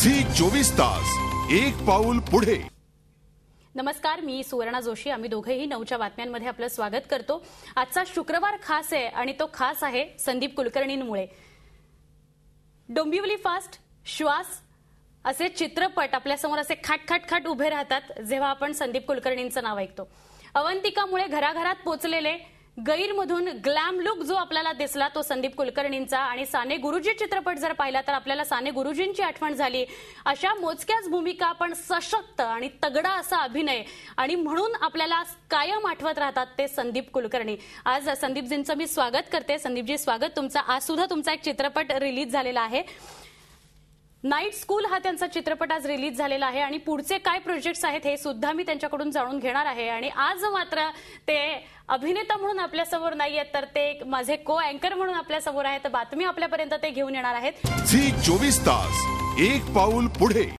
Zee 24 तास एक पाऊल पुढे। नमस्कार, मी सुवर्णा जोशी। आम्ही दोघेही 9च्या बातम्यांमध्ये आपलं स्वागत करतो। आजचा शुक्रवार खास आहे आणि तो खास आहे संदीप कुलकर्णींमुळे। डोंबिवली फास्ट, श्वास असे चित्रपट आपल्यासमोर असे खाट उभे राहतात जेव्हा आपण संदीप कुलकर्णींचं नाव ऐकतो। अवंतिकामुळे घराघरात पोचलेले गैरमधून ग्लॅम लुक जो आपल्याला दिसला तो संदीप कुलकर्णींचा। आणि साने गुरुजी चित्रपट जर पाहिला तर आपल्याला साने गुरुजींची आठवण झाली। अशा मोजक्याच भूमिका पण सशक्त आणि तगडा असा अभिनय आणि म्हणून आपल्याला कायम आठवत राहतात ते संदीप कुलकर्णी। आज संदीपजींचं मी स्वागत करते। संदीपजी, स्वागत तुमचं। आज सुद्धा तुमचा एक चित्रपट रिलीज झालेला आहे, नाईट स्कूल हा त्यांचा चित्रपट आज रिलीज झालेला आहे आणि पुढचे काय प्रोजेक्ट्स आहेत हे सुद्धा मी त्यांच्याकडून जाणून घेणार आहे। आणि आज मात्र ते अभिनेता म्हणून आपल्यासमोर नाहीयेत तर ते माझे को अँकर म्हणून आपल्यासमोर आहेत। बातमी आपल्यापर्यंत ते घेऊन येणार आहेत। झी 24 तास एक पाऊल पुढे।